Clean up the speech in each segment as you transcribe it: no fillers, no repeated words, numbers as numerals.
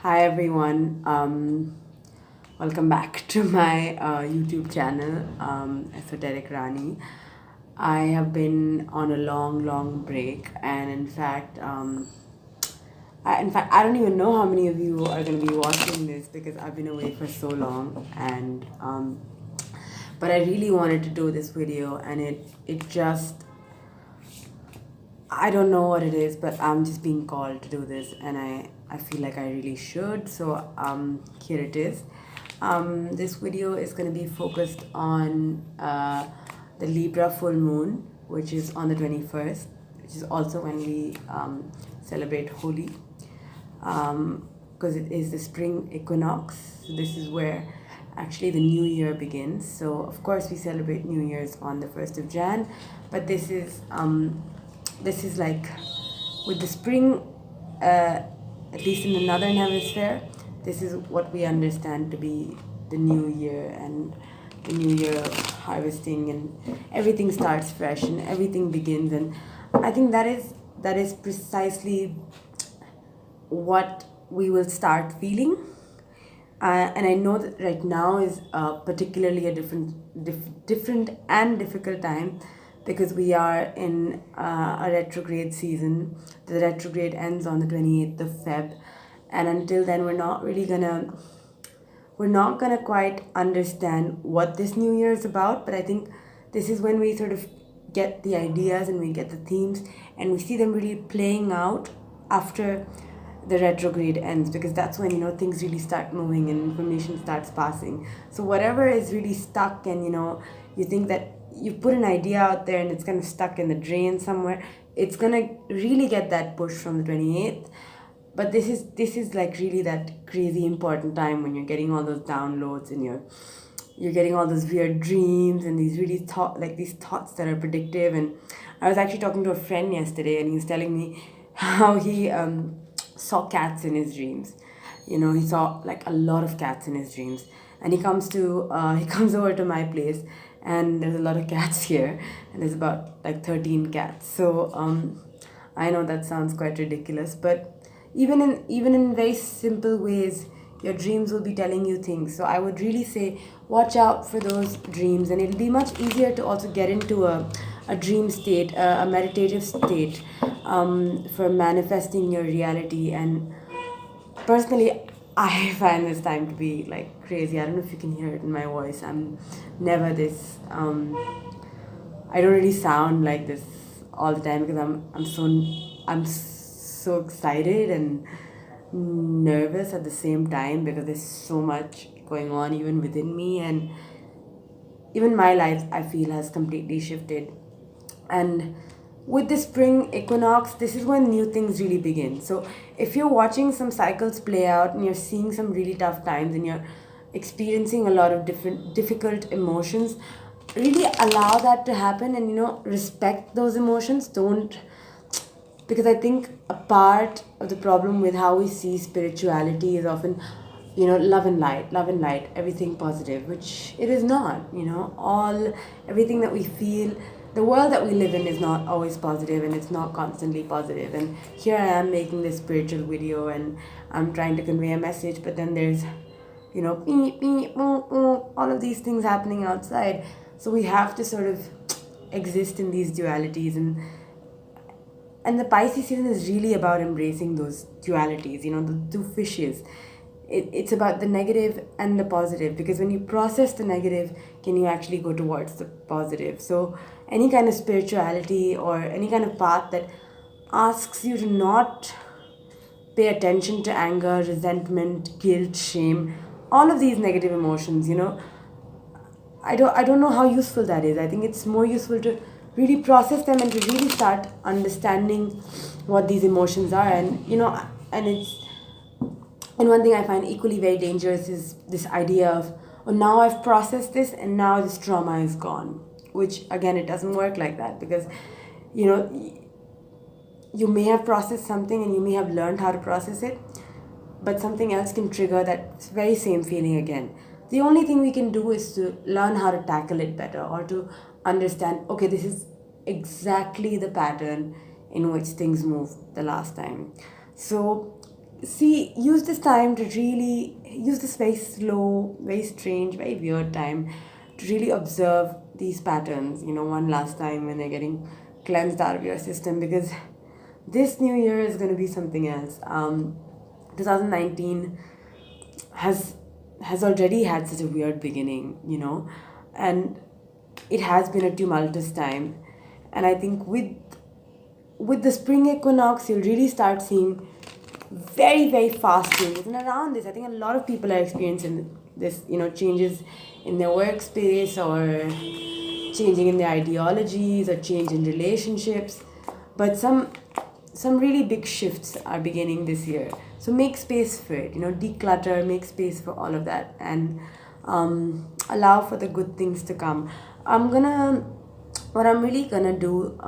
Hi everyone, welcome back to my YouTube channel, Esoteric Rani. I have been on a long break, and in fact, I don't even know how many of you are going to be watching this because I've been away for so long, and but I really wanted to do this video, and it just, I don't know what it is, but I'm just being called to do this, and I feel like I really should. So here it is. This video is going to be focused on the Libra full moon, which is on the 21st, which is also when we celebrate Holi, because it is the Spring Equinox. So this is where actually the new year begins. So of course we celebrate New Year's on the 1st of Jan, but this is like with the spring, at least in the northern hemisphere, this is what we understand to be the new year, and the new year of harvesting, and everything starts fresh and everything begins. And I think that is precisely what we will start feeling. And I know that right now is particularly a different and difficult time, because we are in a retrograde season. The retrograde ends on the 28th of Feb, and until then we're not gonna quite understand what this new year is about. But I think this is when we sort of get the ideas and we get the themes, and we see them really playing out after the retrograde ends, because that's when things really start moving and information starts passing. So whatever is really stuck, and you think that you put an idea out there and it's kind of stuck in the drain somewhere, it's gonna really get that push from the 28th. But this is like really that crazy important time when you're getting all those downloads, and you're getting all those weird dreams and these really these thoughts that are predictive. And I was actually talking to a friend yesterday, and he was telling me how he saw cats in his dreams. He saw like a lot of cats in his dreams, and he comes over to my place, and there's a lot of cats here, and there's about like 13 cats. So I know that sounds quite ridiculous, but even in very simple ways, your dreams will be telling you things. So I would really say watch out for those dreams, and it'll be much easier to also get into a dream state, a meditative state, for manifesting your reality. And personally, I find this time to be like crazy. I don't know if you can hear it in my voice. I'm never this. I don't really sound like this all the time, because I'm so excited and nervous at the same time, because there's so much going on even within me, and even my life, I feel, has completely shifted. And with the spring equinox, this is when new things really begin. So if you're watching some cycles play out, and you're seeing some really tough times, and you're experiencing a lot of different difficult emotions, really allow that to happen, and respect those emotions. Don't, because I think a part of the problem with how we see spirituality is often love and light, everything positive, which it is not. Everything that we feel, the world that we live in is not always positive, and it's not constantly positive. And here I am making this spiritual video, and I'm trying to convey a message, but then there's all of these things happening outside. So we have to sort of exist in these dualities, and the Pisces season is really about embracing those dualities, the two fishes. It's about the negative and the positive, because when you process the negative, can you actually go towards the positive? So any kind of spirituality or any kind of path that asks you to not pay attention to anger, resentment, guilt, shame, all of these negative emotions, I don't know how useful that is. I think it's more useful to really process them, and to really start understanding what these emotions are. And one thing I find equally very dangerous is this idea of, oh, now I've processed this, and now this trauma is gone. Which, again, it doesn't work like that, because you may have processed something, and you may have learned how to process it, but something else can trigger that very same feeling again. The only thing we can do is to learn how to tackle it better, or to understand, okay, this is exactly the pattern in which things moved the last time. So use this time to really use this very slow, very strange, very weird time to really observe these patterns, one last time when they're getting cleansed out of your system, because this new year is going to be something else. 2019 has already had such a weird beginning, and it has been a tumultuous time. And I think with the spring equinox, you'll really start seeing very, very fast changes. And around this, I think a lot of people are experiencing this, changes in their workspace, or changing in their ideologies, or change in relationships. But some really big shifts are beginning this year. So make space for it, declutter, make space for all of that, and allow for the good things to come. What I'm really gonna do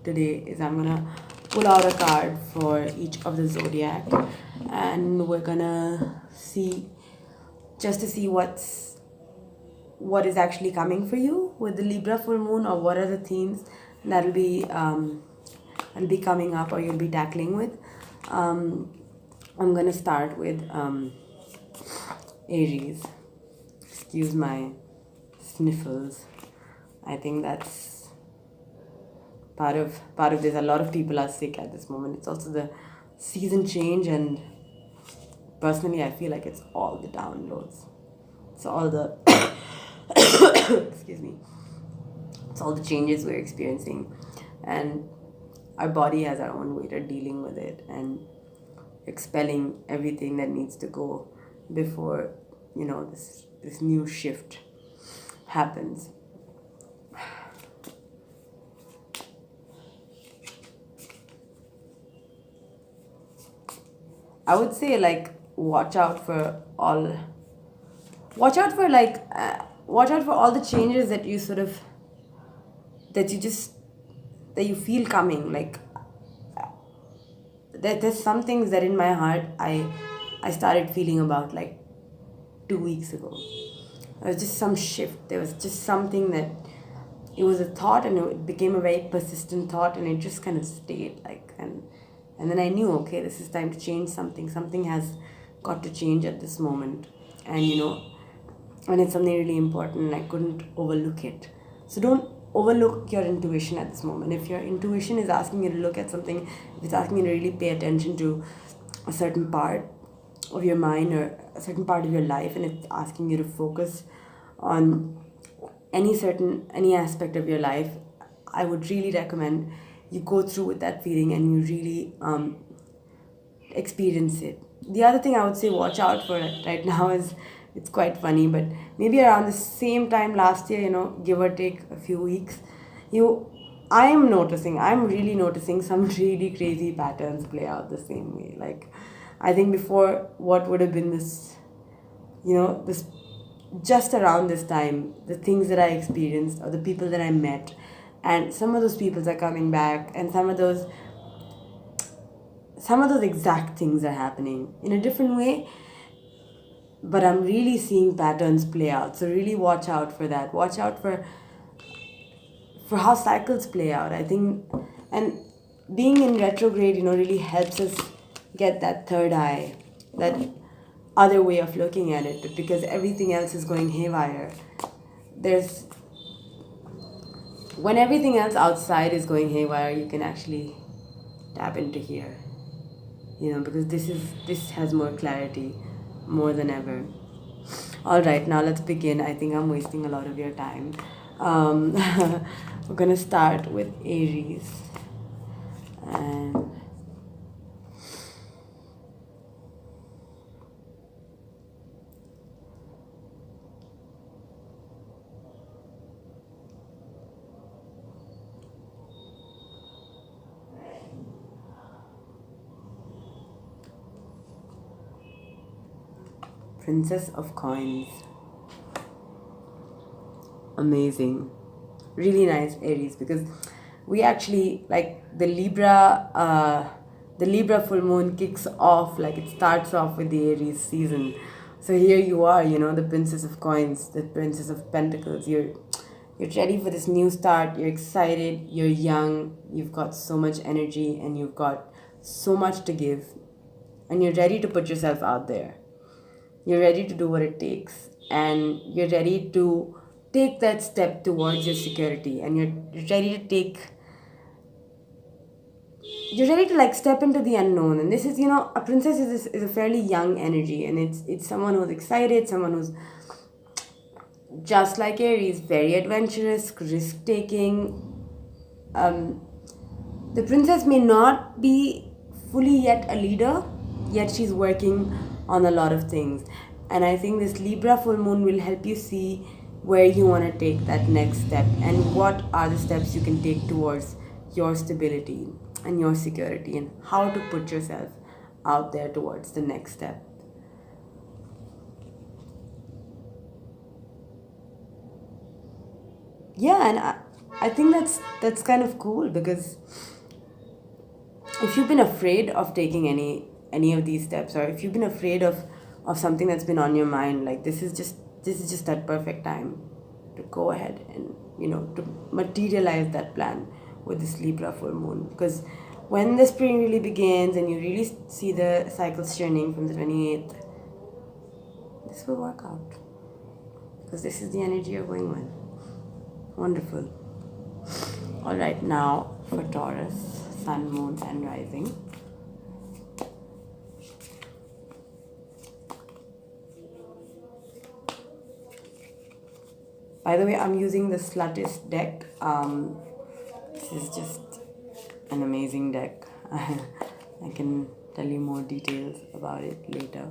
today is I'm gonna pull out a card for each of the zodiac, and we're gonna see, just to see what is actually coming for you with the Libra full moon, or what are the themes that'll be coming up, or you'll be tackling with. I'm gonna start with Aries. Excuse my sniffles. I think that's part of this. A lot of people are sick at this moment. It's also the season change, and personally I feel like it's all the downloads. It's all the excuse me. It's all the changes we're experiencing, and our body has our own way of dealing with it and expelling everything that needs to go before this new shift happens. I would say, watch out for all the changes that you feel coming. There's some things that in my heart I started feeling about 2 weeks ago. There was just some shift. There was just something that, it was a thought, and it became a very persistent thought, and it just kind of stayed and then I knew, okay, this is time to change something. Something has got to change at this moment, and and it's something really important, and I couldn't overlook it. So don't overlook your intuition at this moment. If your intuition is asking you to look at something, if it's asking you to really pay attention to a certain part of your mind or a certain part of your life, and it's asking you to focus on any aspect of your life, I would really recommend you go through with that feeling and you really experience it. The other thing I would say watch out for right now is, it's quite funny, but maybe around the same time last year, give or take a few weeks, I'm really noticing some really crazy patterns play out the same way. I think before, what would have been this, this just around this time, the things that I experienced or the people that I met, and some of those people are coming back, and some of those exact things are happening in a different way, but I'm really seeing patterns play out. So really watch out for that. Watch out for how cycles play out, I think. And being in retrograde, really helps us get that third eye, that other way of looking at it, because everything else is going haywire. When everything else outside is going haywire, you can actually tap into here, because this has more clarity, more than ever. All right, now let's begin. I think I'm wasting a lot of your time. We're gonna start with Aries, and Princess of Coins. Amazing. Really nice, Aries, because we actually, the Libra full moon kicks off, it starts off with the Aries season. So here you are, the Princess of Coins, the Princess of Pentacles. You're ready for this new start. You're excited. You're young. You've got so much energy, and you've got so much to give. and you're ready to put yourself out there. You're ready to do what it takes, and you're ready to take that step towards your security, and you're ready to like step into the unknown. And this is, a princess is a fairly young energy, and it's someone who's excited, someone who's just like Aries, very adventurous, risk taking. The princess may not be fully yet a leader, yet she's working on a lot of things. And I think this Libra full moon will help you see where you want to take that next step, and what are the steps you can take towards your stability and your security, and how to put yourself out there towards the next step. Yeah, and I think that's kind of cool, because if you've been afraid of taking any of these steps, or if you've been afraid of something that's been on your mind, like this is just that perfect time to go ahead and to materialize that plan with this Libra full moon. Because when the spring really begins and you really see the cycles turning from the 28th, this will work out, because this is the energy you're going with. Wonderful. All right, now for Taurus, sun, moon, and rising. By the way, I'm using the Sluttish deck. This is just an amazing deck. I can tell you more details about it later.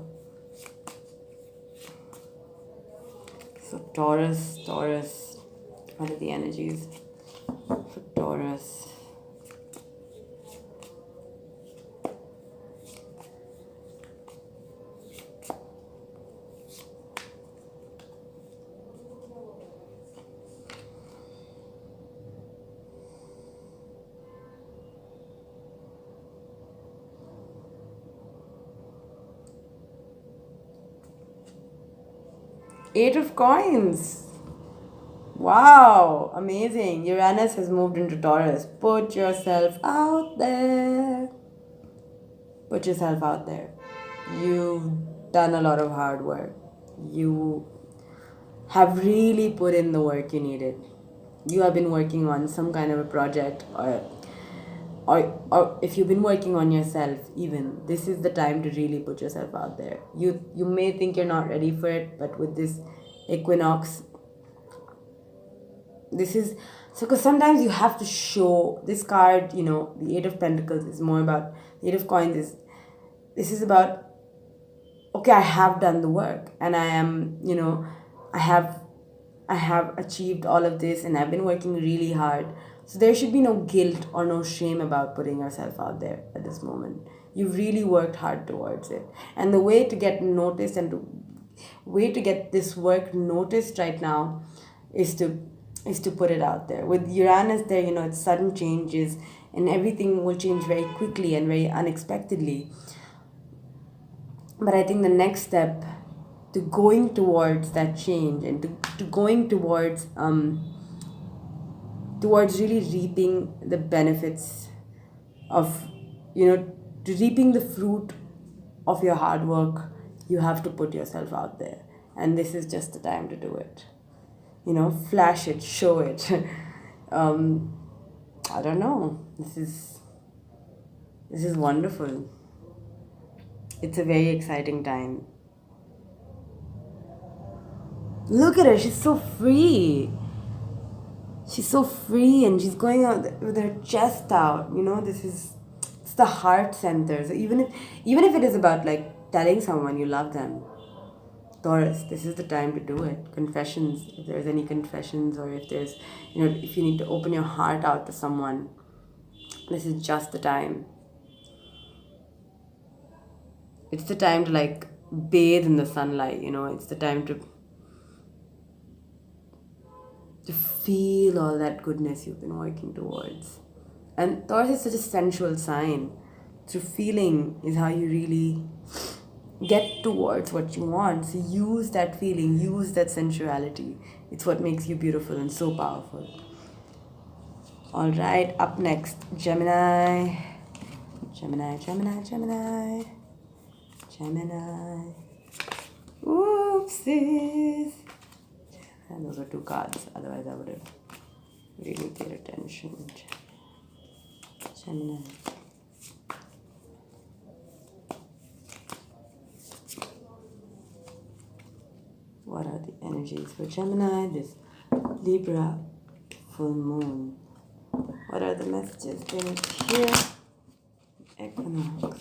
So Taurus, what are the energies for Taurus? Eight of Coins. Wow, amazing. Uranus has moved into Taurus. Put yourself out there. Put yourself out there. You've done a lot of hard work. You have really put in the work you needed. You have been working on some kind of a project, or if you've been working on yourself even, this is the time to really put yourself out there. You may think you're not ready for it, but with this equinox, this is so, because sometimes you have to show this card, the Eight of Pentacles is more about, the Eight of Coins this is about, okay, I have done the work, and I am, I have achieved all of this, and I've been working really hard. So there should be no guilt or no shame about putting yourself out there at this moment. You've really worked hard towards it. And the way to get noticed and the way to get this work noticed right now is to put it out there. With Uranus there, it's sudden changes, and everything will change very quickly and very unexpectedly. But I think the next step to going towards that change, and to going towards really reaping the benefits of, to reaping the fruit of your hard work, you have to put yourself out there. And this is just the time to do it. Flash it, show it. I don't know. This is wonderful. It's a very exciting time. Look at her, she's so free. She's so free, and she's going out with her chest out. It's the heart center. So even if it is about like telling someone you love them, Taurus, this is the time to do it. Confessions, if there's any confessions, or if there's, if you need to open your heart out to someone, this is just the time. It's the time to like bathe in the sunlight, it's the time to feel all that goodness you've been working towards. And Taurus is such a sensual sign. Through feeling is how you really get towards what you want. So use that feeling, use that sensuality. It's what makes you beautiful and so powerful. All right, up next, Gemini. Gemini. Oopsies. And those are two cards, otherwise I would have really paid attention. Gemini. What are the energies for Gemini? This Libra full moon. What are the messages they need to hear? Equinox.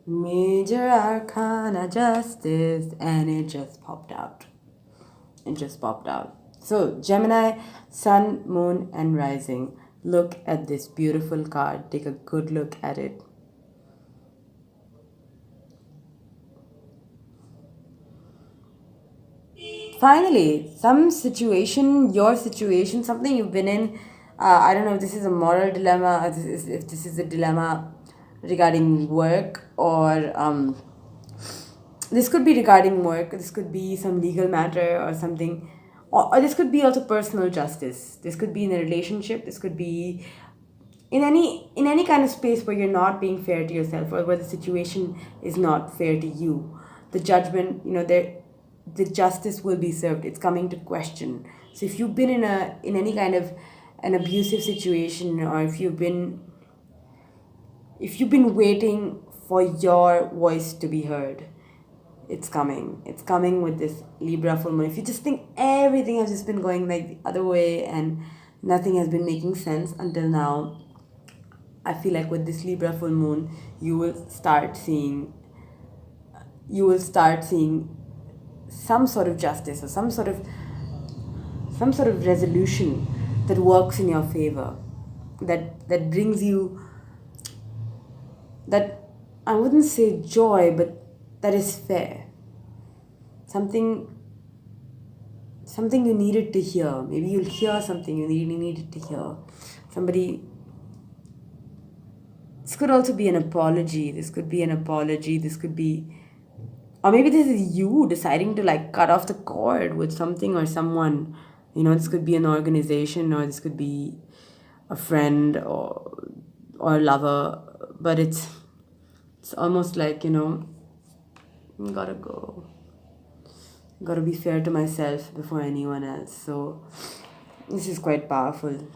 Major Arcana Justice, and it just popped out. It just popped out. So, Gemini, Sun, Moon, and Rising. Look at this beautiful card. Take a good look at it. Finally, some situation, your situation, something you've been in. I don't know if this is a moral dilemma, if this is a dilemma regarding work, or this could be regarding work. This could be some legal matter or something, or this could be also personal justice. This could be in a relationship. This could be in any kind of space where you're not being fair to yourself, or where the situation is not fair to you. The judgment, the justice will be served. It's coming to question. So if you've been in any kind of an abusive situation, or if you've been waiting for your voice to be heard, it's coming. It's coming with this Libra full moon. If you just think everything has just been going like the other way and nothing has been making sense until now, I feel like with this Libra full moon, you will start seeing some sort of justice, or some sort of resolution that works in your favor, that brings you, that I wouldn't say joy, but that is fair. Something you needed to hear. Maybe you'll hear something you really needed to hear. This could also be an apology. This could be, or maybe this is you deciding to cut off the cord with something or someone. This could be an organization, or this could be a friend or a lover. But it's almost like, gotta go. Gotta be fair to myself before anyone else. So this is quite powerful.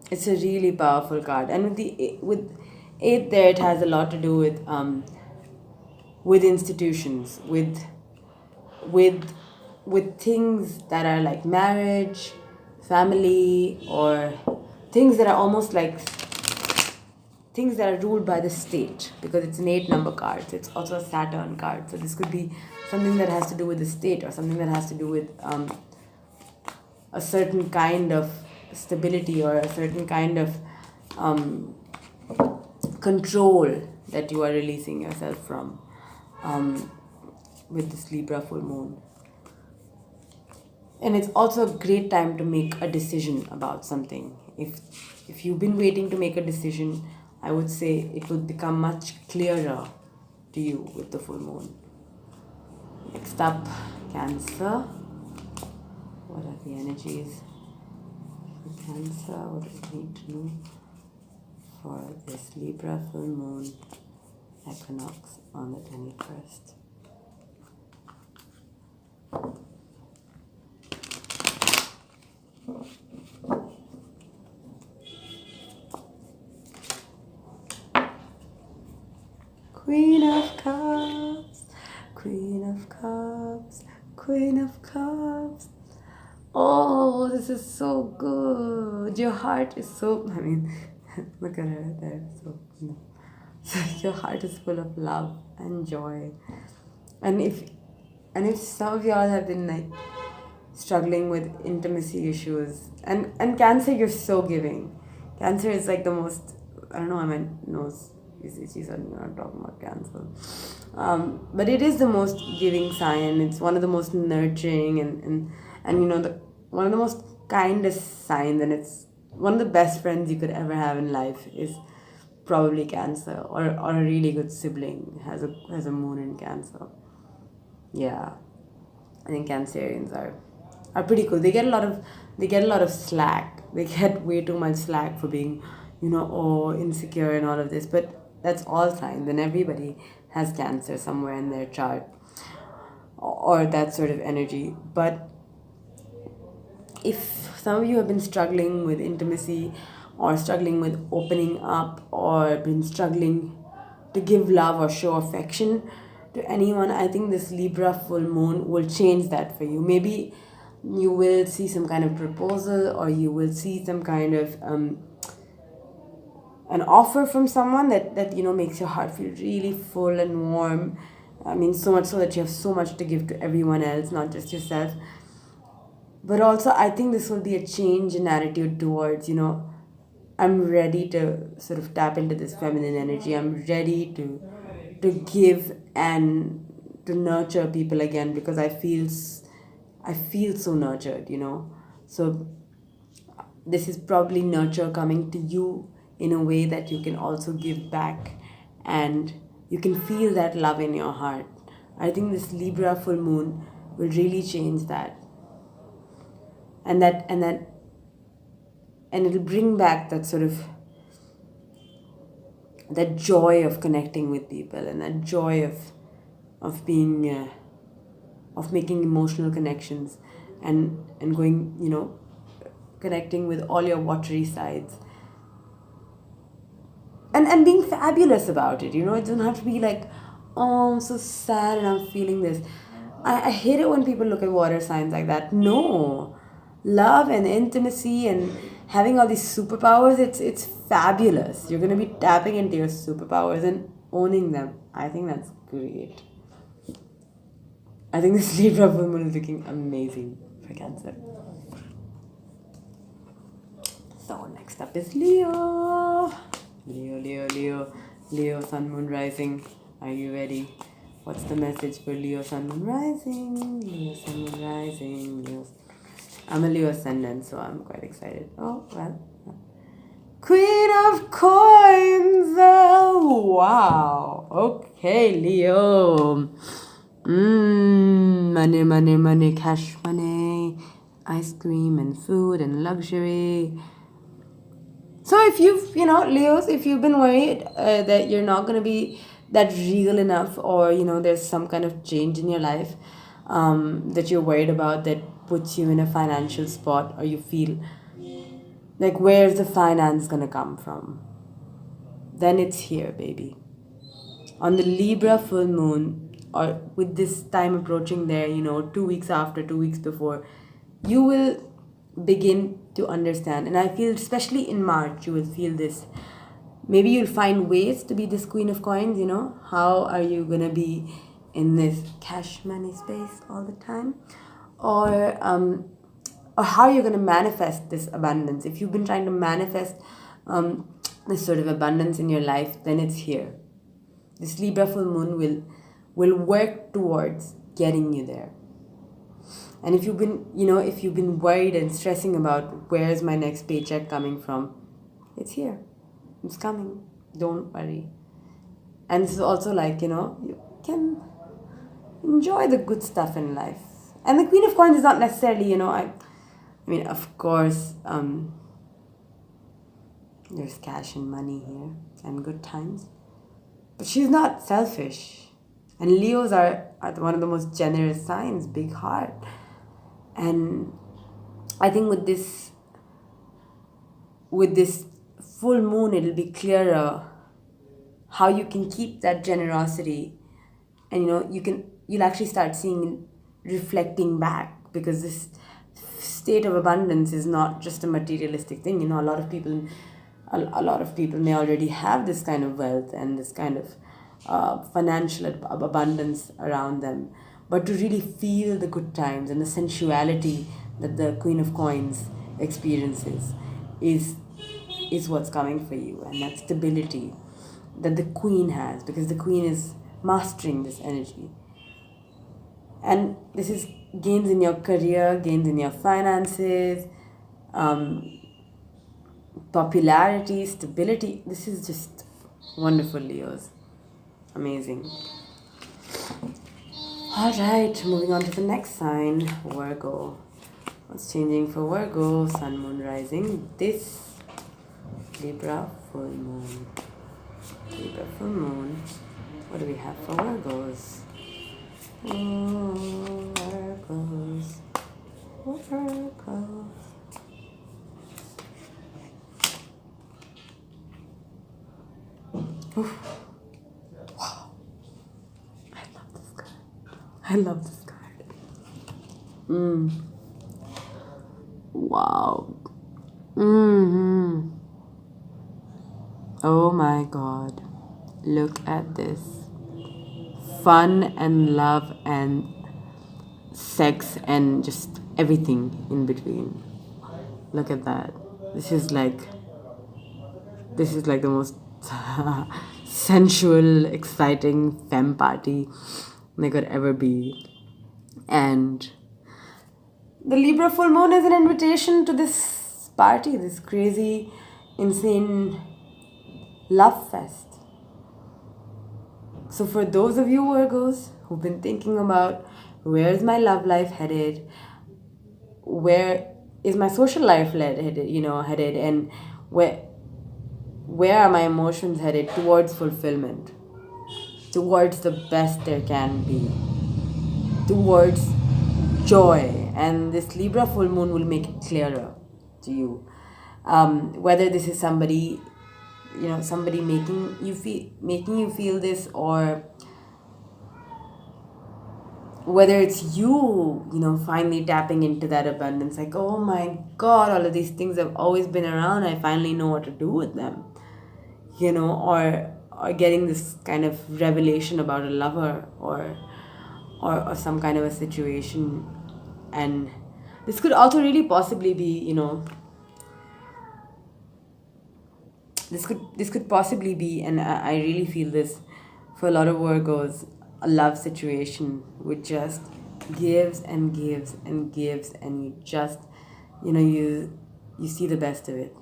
It's a really powerful card, and with 8 there, it has a lot to do with institutions, with things that are like marriage, family, or things that are almost like things that are ruled by the state, because it's an 8 number card. So it's also a Saturn card. So this could be something that has to do with the state, or something that has to do with a certain kind of stability, or a certain kind of control that you are releasing yourself from with this Libra full moon. And it's also a great time to make a decision about something. If you've been waiting to make a decision, I would say it will become much clearer to you with the full moon. Next up, Cancer. What are the energies for Cancer? What do we need to know for this Libra full moon equinox on the 21st? Queen of Cups, Queen of Cups, Queen of Cups. Oh, this is so good. Your heart is so, look at her there. So your heart is full of love and joy. And if some of y'all have been struggling with intimacy issues, and Cancer, you're so giving. Cancer is the most, I don't know, my nose is itchy, so I'm not talking about Cancer. But it is the most giving sign. It's one of the most nurturing and one of the most kindest signs, and it's one of the best friends you could ever have in life is probably Cancer, or a really good sibling has a moon in Cancer. Yeah, I think Cancerians are pretty cool. They get a lot of slack. They get way too much slack for being, insecure and all of this. But that's all signs, and everybody has Cancer somewhere in their chart, or that sort of energy. But if some of you have been struggling with intimacy, or struggling with opening up, or been struggling to give love or show affection to anyone, I think this Libra full moon will change that for you. Maybe you will see some kind of proposal, or you will see some kind of an offer from someone that makes your heart feel really full and warm. I mean, so much so that you have so much to give to everyone else, not just yourself. But also, I think this will be a change in attitude towards, I'm ready to sort of tap into this feminine energy. I'm ready to give and to nurture people again, because I feel so nurtured, So this is probably nurture coming to you in a way that you can also give back, and you can feel that love in your heart. I think this Libra full moon will really change that. And it'll bring back that sort of that joy of connecting with people, and that joy of being of making emotional connections, and going, connecting with all your watery sides, and being fabulous about it. It doesn't have to be like, oh, I'm so sad and I'm feeling this. I hate it when people look at water signs like that. No, love and intimacy and having all these superpowers, it's fabulous. You're going to be tapping into your superpowers and owning them. I think that's great. I think this Libra full moon is looking amazing for Cancer. So next up is Leo. Leo, Sun, Moon, Rising. Are you ready? What's the message for Leo, Sun, Moon, Rising? Leo, Sun, Moon, Rising. Leo. I'm a Leo ascendant, so I'm quite excited. Oh, well. Queen of Coins! Oh, wow. Okay, Leo. Money, cash money, ice cream and food and luxury. So if you've, Leos, if you've been worried that you're not going to be that regal enough, or, there's some kind of change in your life that you're worried about that puts you in a financial spot, or you feel like, where's the finance going to come from? Then it's here, baby. On the Libra full moon, or with this time approaching there, 2 weeks after, 2 weeks before, you will begin to understand. And I feel, especially in March, you will feel this. Maybe you'll find ways to be this Queen of Coins, How are you going to be in this cash money space all the time? Or how you're going to manifest this abundance. If you've been trying to manifest this sort of abundance in your life, then it's here. This Libra full moon will work towards getting you there. And if you've been worried and stressing about where's my next paycheck coming from, it's here. It's coming. Don't worry. And this is also like, you can enjoy the good stuff in life. And the Queen of Coins is not necessarily, I mean, of course, there's cash and money here and good times. But she's not selfish. And Leos are one of the most generous signs, big heart. And I think with this full moon, it'll be clearer how you can keep that generosity, and you'll actually start seeing reflecting back, because this state of abundance is not just a materialistic thing. A lot of people may already have this kind of wealth and this kind of financial abundance around them. But to really feel the good times and the sensuality that the Queen of Coins experiences is what's coming for you. And that stability that the Queen has, because the Queen is mastering this energy. And this is gains in your career, gains in your finances, popularity, stability. This is just wonderful, Leos. Amazing. All right, moving on to the next sign, Virgo. What's changing for Virgo? Sun, Moon, Rising. This Libra, full moon. Libra, full moon. What do we have for Virgos? Oh, Virgos. Virgos. Oof. Wow. I love this card. I love this card. Wow. Oh my God. Look at this. Fun and love and sex and just everything in between. Look at that. This is like the most sensual, exciting femme party there could ever be. And the Libra full moon is an invitation to this party, this crazy, insane love fest. So for those of you Virgos who've been thinking about where's my love life headed, where is my social life headed, and where are my emotions headed? Towards fulfillment, towards the best there can be, towards joy. And this Libra full moon will make it clearer to you. Whether this is somebody making you feel this, or whether it's you, finally tapping into that abundance, like, oh my God, all of these things have always been around, I finally know what to do with them, or getting this kind of revelation about a lover or some kind of a situation. And this could also really possibly be, this could possibly be, and I really feel this for a lot of Virgos, a love situation which just gives and gives and gives, and you just, you see the best of it.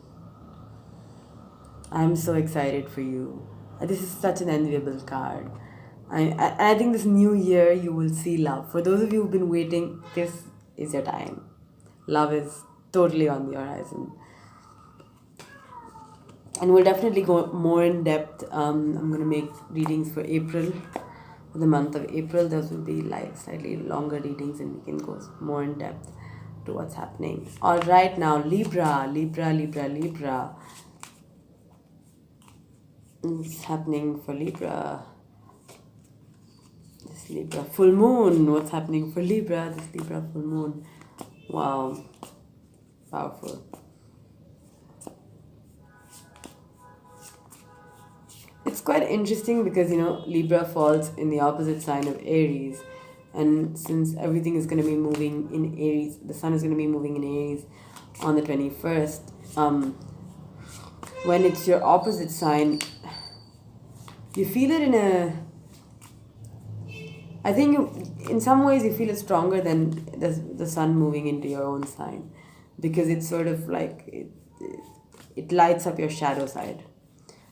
I'm so excited for you. This is such an enviable card. I think this new year you will see love. For those of you who've been waiting, this is your time. Love is totally on the horizon. And we'll definitely go more in depth. I'm going to make readings for April. For the month of April, those will be slightly longer readings, and we can go more in depth to what's happening. All right, now Libra. What's happening for Libra? This Libra full moon. What's happening for Libra? This Libra full moon. Wow. Powerful. It's quite interesting because, Libra falls in the opposite sign of Aries. And since everything is going to be moving in Aries, the sun is going to be moving in Aries on the 21st. When it's your opposite sign, you feel it I think in some ways you feel it stronger than the sun moving into your own sign, because it's sort of like it lights up your shadow side.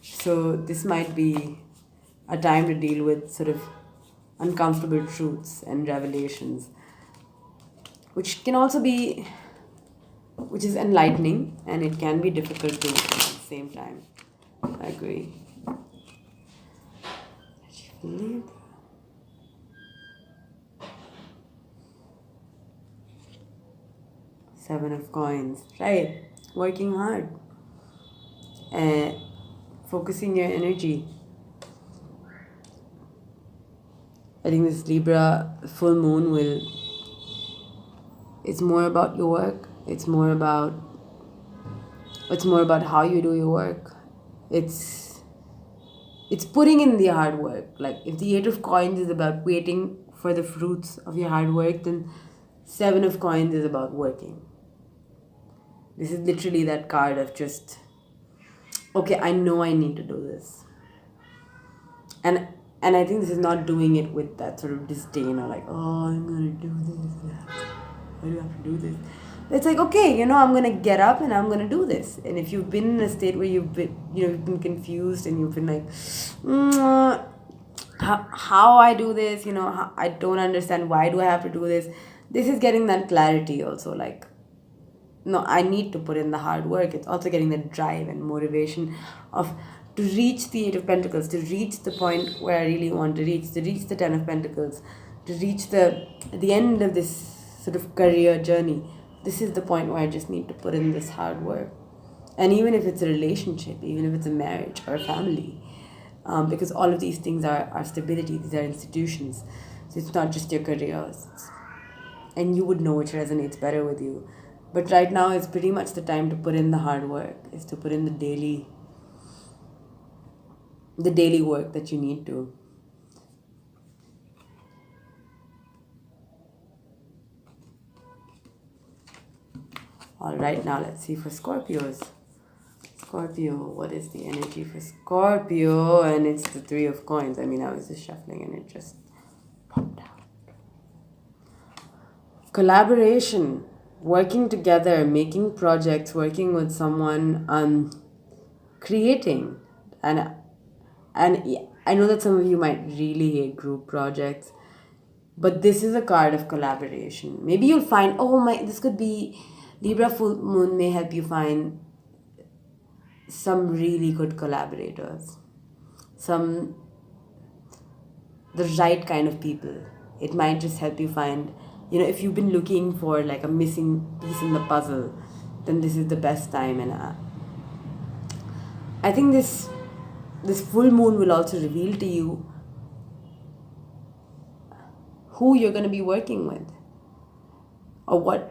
So this might be a time to deal with sort of uncomfortable truths and revelations, which is enlightening, and it can be difficult too at the same time. I agree. Seven of Coins, right? Working hard. Focusing your energy. I think this Libra full moon it's more about your work. It's more about how you do your work. It's putting in the hard work. Like if the Eight of Coins is about waiting for the fruits of your hard work, then Seven of Coins is about working. This is literally that card of just, okay, I know I need to do this. And I think this is not doing it with that sort of disdain or like, oh, I'm going to do this. Why do I have to do this? It's like, okay, I'm gonna get up and I'm gonna do this. And if you've been in a state where you've been confused and you've been like, how I do this, I don't understand, why do I have to do this? This is getting that clarity also, like, no, I need to put in the hard work. It's also getting the drive and motivation of to reach the Eight of Pentacles, to reach the point where I really want to reach the Ten of Pentacles, to reach the end of this sort of career journey. This is the point where I just need to put in this hard work. And even if it's a relationship, even if it's a marriage or a family, because all of these things are stability, these are institutions. So it's not just your careers. And you would know which resonates better with you. But right now is pretty much the time to put in the hard work, is to put in the daily work that you need to. Alright, now let's see for Scorpios. Scorpio, what is the energy for Scorpio? And it's the Three of Coins. I mean, I was just shuffling and it just popped out. Collaboration, working together, making projects, working with someone, creating. And I know that some of you might really hate group projects, but this is a card of collaboration. Maybe you'll find, this could be Libra full moon may help you find some really good collaborators, the right kind of people. It might just help you find, if you've been looking for like a missing piece in the puzzle, then this is the best time. And I think this full moon will also reveal to you who you're going to be working with, or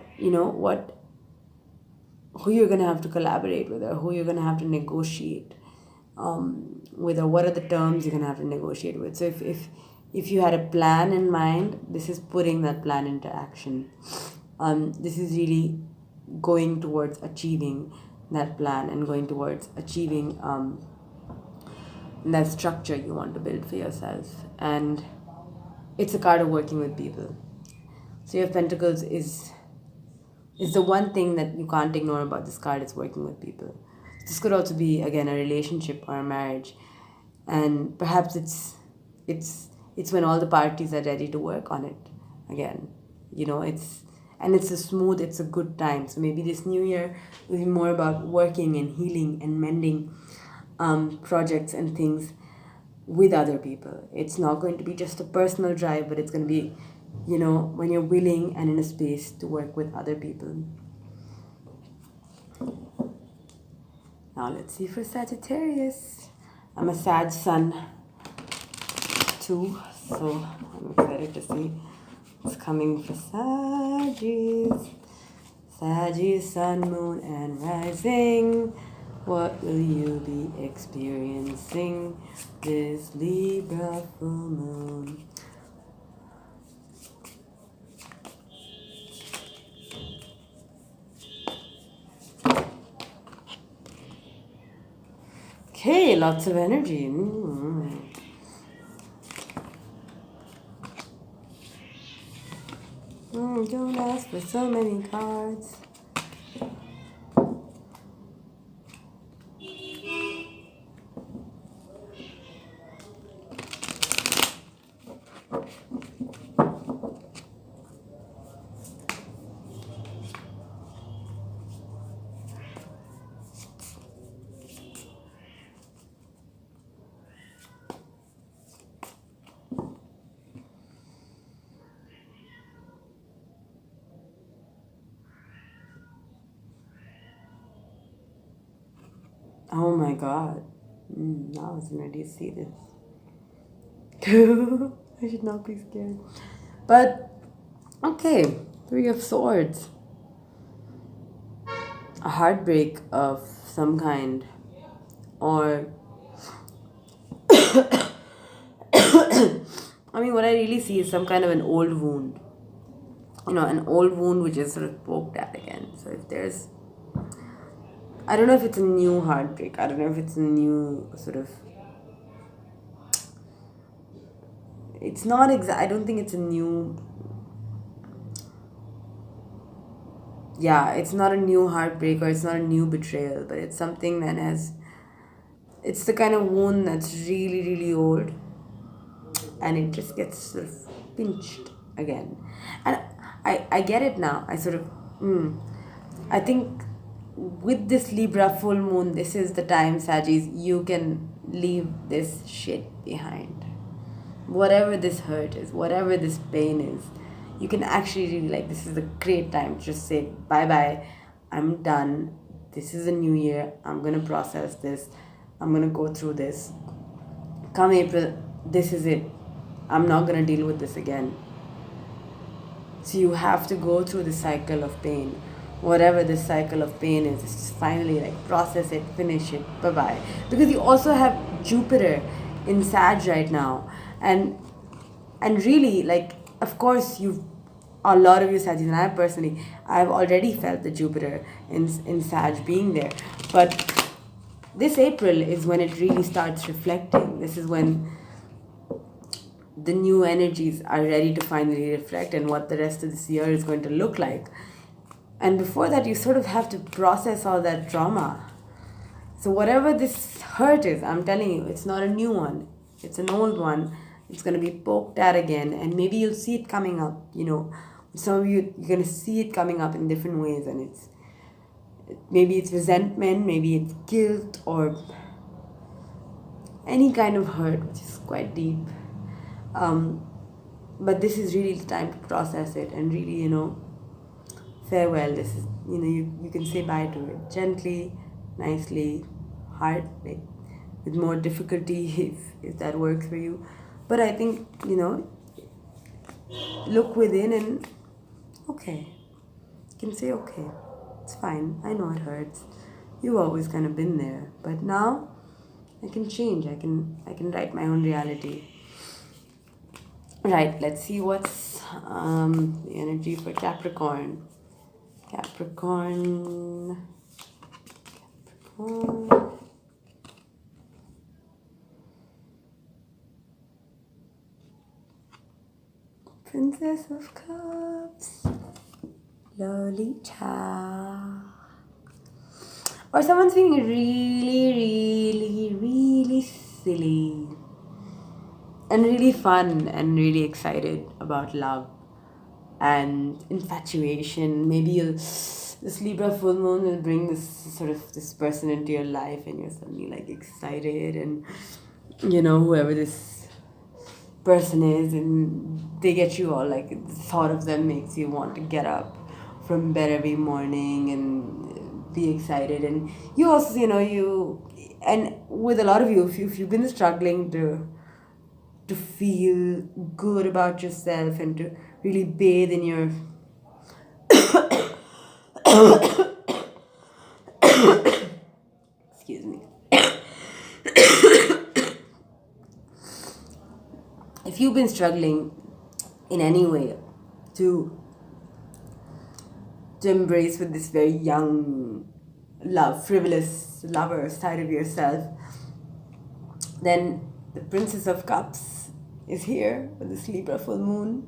who you're going to have to collaborate with, or who you're going to have to negotiate with, or what are the terms you're going to have to negotiate with. So if you had a plan in mind, this is putting that plan into action. This is really going towards achieving that plan and going towards achieving that structure you want to build for yourself. And it's a card of working with people. So your Pentacles is the one thing that you can't ignore about this card, is working with people. This could also be, again, a relationship or a marriage. And perhaps it's when all the parties are ready to work on it again. It's a good time. So maybe this new year will be more about working and healing and mending projects and things with other people. It's not going to be just a personal drive, but it's going to be, when you're willing and in a space to work with other people. Now let's see for Sagittarius. I'm a Sag Sun too, so I'm excited to see what's coming for Saggies. Saggies, Sun, Moon, and Rising. What will you be experiencing this Libra full moon? Okay, lots of energy. Don't ask for so many cards. Oh my god. Now I wasn't ready to see this. I should not be scared. But, okay. Three of Swords. A heartbreak of some kind. Or... I mean, what I really see is some kind of an old wound. An old wound which is sort of poked at again. So if there's... I don't know if it's a new heartbreak. I don't know if it's a new sort of... It's not I don't think it's a new... yeah, it's not a new heartbreak or it's not a new betrayal, but it's something that has, it's the kind of wound that's really, really old, and it just gets sort of pinched again. And I get it now. I sort of, I think with this Libra full moon, this is the time, Sagittarius, you can leave this shit behind. Whatever this hurt is, whatever this pain is, you can actually really, like, this is a great time to just say bye bye. I'm done. This is a new year. I'm gonna process this. I'm gonna go through this. Come April, this is it. I'm not gonna deal with this again. So you have to go through the cycle of pain. Whatever this cycle of pain is, just finally like process it, finish it, bye bye. Because you also have Jupiter in Sag right now, and really, like, of course you've, a lot of you Sagittarius, and I personally, I've already felt the Jupiter in Sag being there, but this April is when it really starts reflecting. This is when the new energies are ready to finally reflect and what the rest of this year is going to look like. And before that, you sort of have to process all that trauma. So whatever this hurt is, I'm telling you, it's not a new one. It's an old one. It's going to be poked at again. And maybe you'll see it coming up, you know. Some of you, you're going to see it coming up in different ways. And maybe it's resentment, maybe it's guilt, or any kind of hurt, which is quite deep. But this is really the time to process it and really, you know, farewell. This is, you know, you can say bye to it gently, nicely, hard, like with more difficulty if that works for you. But I think, you know, look within and okay, you can say okay, it's fine. I know it hurts. You've always kind of been there, but now I can change. I can write my own reality. Right, let's see what's the energy for Capricorn. Capricorn. Princess of Cups. Lolita. Or someone's being really, really, really silly. And really fun and really excited about love and infatuation. Maybe this Libra full moon will bring this sort of this person into your life, and you're suddenly like excited, and you know, whoever this person is, and they get you all like, the thought of them makes you want to get up from bed every morning and be excited. And you also, you know, and with a lot of you, if you've been struggling to feel good about yourself and to really bathe in your excuse me. If you've been struggling in any way to embrace with this very young frivolous lover side of yourself, then the Princess of Cups is here with this Libra full moon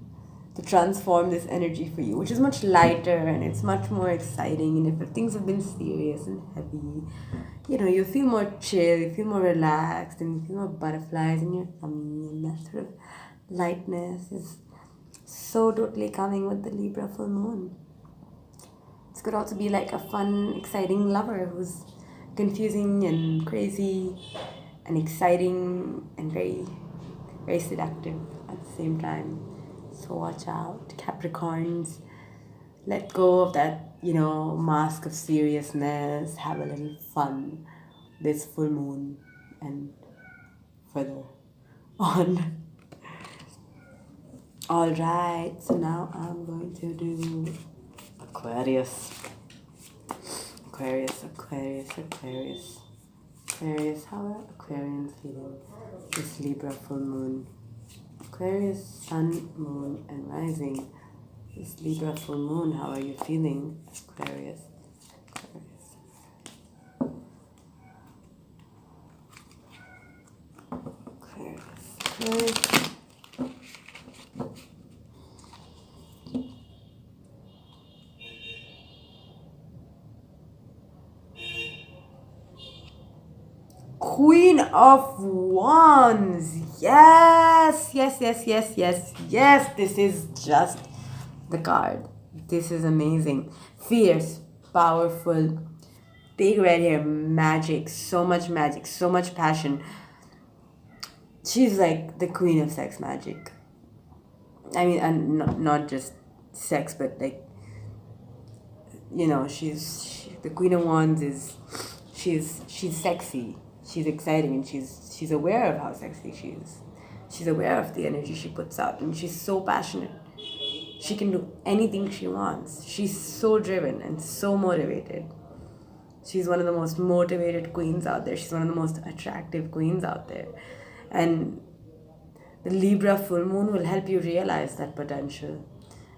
to transform this energy for you, which is much lighter and it's much more exciting. And if things have been serious and heavy, you know, you feel more chill, you feel more relaxed, and you feel more butterflies in your tummy, and that sort of lightness is so totally coming with the Libra full moon. This could also be like a fun, exciting lover who's confusing and crazy and exciting and very, very seductive at the same time. So watch out, Capricorns. Let go of that, you know, mask of seriousness. Have a little fun this full moon and further on. All right, so now I'm going to do Aquarius. Aquarius, how are Aquarians feeling this Libra full moon? Aquarius, sun, moon, and rising. This Libra full moon, how are you feeling, Aquarius? Aquarius. Queen of Wands. Yes, yes, yes, yes, yes, yes. This is just the card. This is amazing. Fierce, powerful, big red hair, magic, so much passion. She's like the queen of sex magic. I mean, and not just sex, but like, you know, the queen of wands is, she's sexy, she's exciting, and she's aware of how sexy she is. She's aware of the energy she puts out, and she's so passionate. She can do anything she wants. She's so driven and so motivated. She's one of the most motivated queens out there. She's one of the most attractive queens out there. And the Libra full moon will help you realize that potential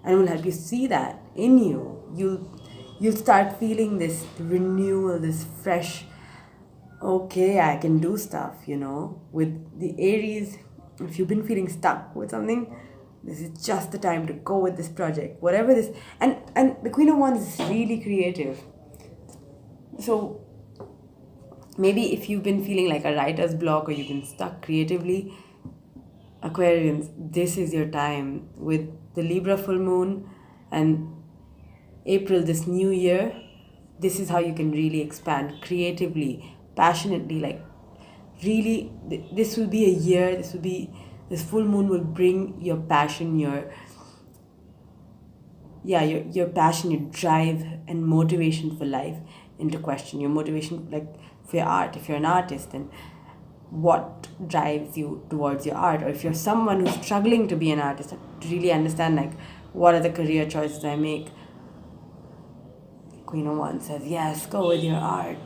and will help you see that in you. You'll start feeling this renewal, this fresh, okay, I can do stuff, you know. With the Aries, if you've been feeling stuck with something, this is just the time to go with this project. Whatever this, and the Queen of Wands is really creative. So maybe if you've been feeling like a writer's block or you've been stuck creatively, Aquarians, this is your time. With the Libra full moon and April, this new year, this is how you can really expand creatively, passionately. Like, really, this will be a year, this full moon will bring your passion, your passion, your drive and motivation for life into question. Your motivation, like, for your art, if you're an artist, then what drives you towards your art? Or if you're someone who's struggling to be an artist, to really understand, like, what are the career choices I make? Queen of Wands says, yes, go with your art,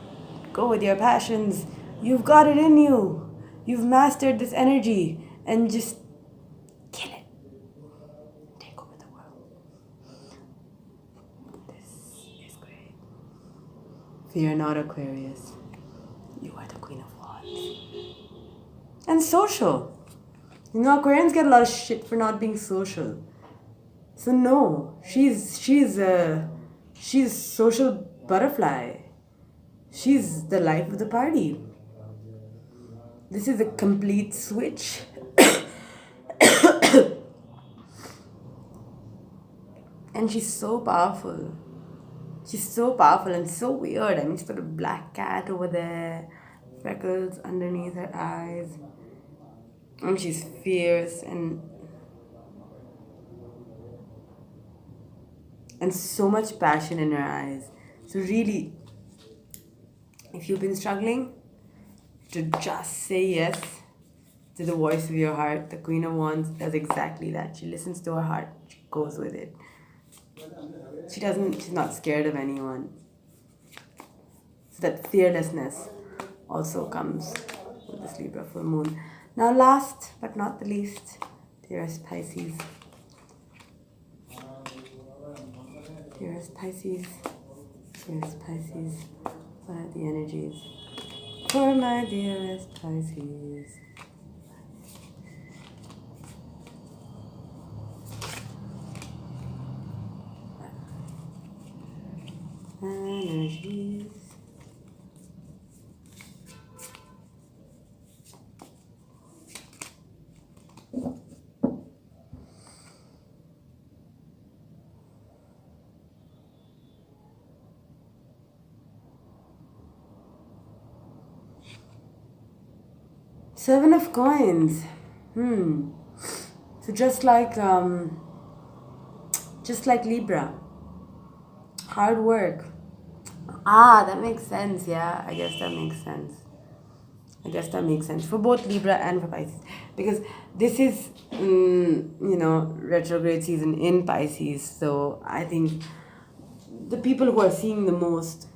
go with your passions. You've got it in you. You've mastered this energy, and just kill it. Take over the world. This is great. Fear not, Aquarius. You are the Queen of Wands. And social. You know, Aquarians get a lot of shit for not being social. So no, she's a social butterfly. She's the life of the party. This is a complete switch. And she's so powerful. She's so powerful and so weird. I mean, she's got a black cat over there, freckles underneath her eyes. And she's fierce and so much passion in her eyes. So really, if you've been struggling, to just say yes to the voice of your heart, the Queen of Wands does exactly that. She listens to her heart. She goes with it. She's not scared of anyone. So that fearlessness also comes with this Libra full moon. Now, last but not the least, dearest Pisces. Dearest Pisces. Dearest Pisces. What are the energies for my dearest Pisces? Energies. Seven of Coins. So just like Libra, hard work. That makes sense. Yeah, I guess that makes sense for both Libra and for Pisces, because this is retrograde season in Pisces. So I think the people who are seeing the most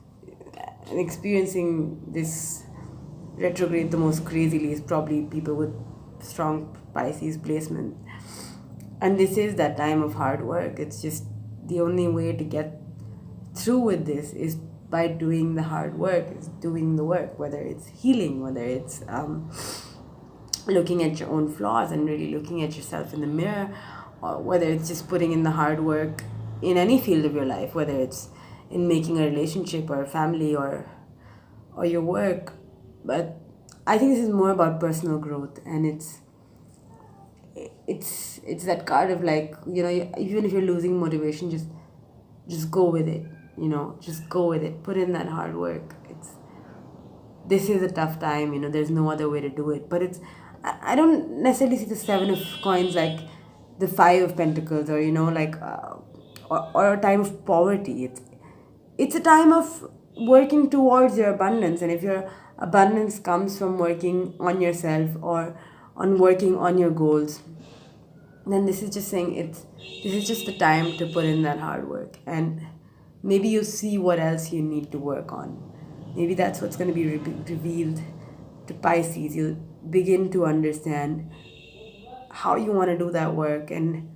and experiencing this retrograde the most crazily is probably people with strong Pisces placement. And this is that time of hard work. It's just the only way to get through with this is by doing the hard work, is doing the work, whether it's healing, whether it's looking at your own flaws and really looking at yourself in the mirror, or whether it's just putting in the hard work in any field of your life, whether it's in making a relationship or a family or your work. But I think this is more about personal growth, and it's that card of like, you know, even if you're losing motivation, just go with it, you know, just go with it, put in that hard work. This is a tough time, you know, there's no other way to do it. But I don't necessarily see the Seven of Coins like the Five of Pentacles, or, you know, like or a time of poverty. It's a time of working towards your abundance, and if your abundance comes from working on yourself or on working on your goals, then this is just saying this is just the time to put in that hard work, and maybe you see what else you need to work on. Maybe that's what's going to be revealed to Pisces. You'll begin to understand how you want to do that work, and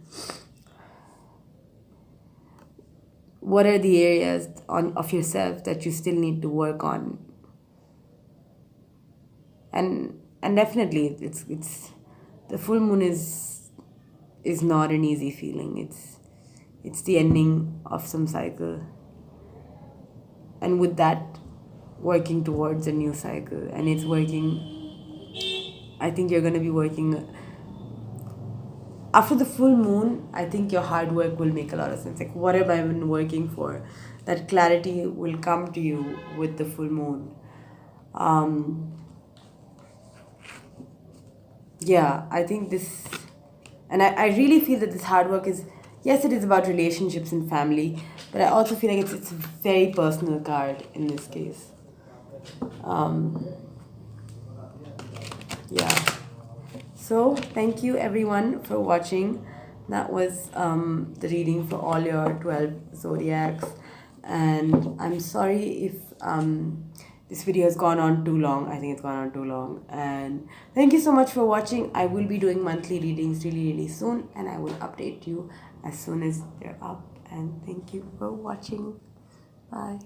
what are the areas of yourself that you still need to work on. And definitely it's the full moon is not an easy feeling. It's the ending of some cycle, and with that, working towards a new cycle. And it's working, I think you're going to be working after the full moon. I think your hard work will make a lot of sense. Like, what have I been working for? That clarity will come to you with the full moon. Yeah, I think this, and I really feel that this hard work is, yes, it is about relationships and family, but I also feel like it's a very personal card in this case. Yeah. So thank you everyone for watching. That was the reading for all your 12 zodiacs, and I'm sorry if this video has gone on too long. I think it's gone on too long, and thank you so much for watching. I will be doing monthly readings really soon, and I will update you as soon as they're up. And thank you for watching. Bye.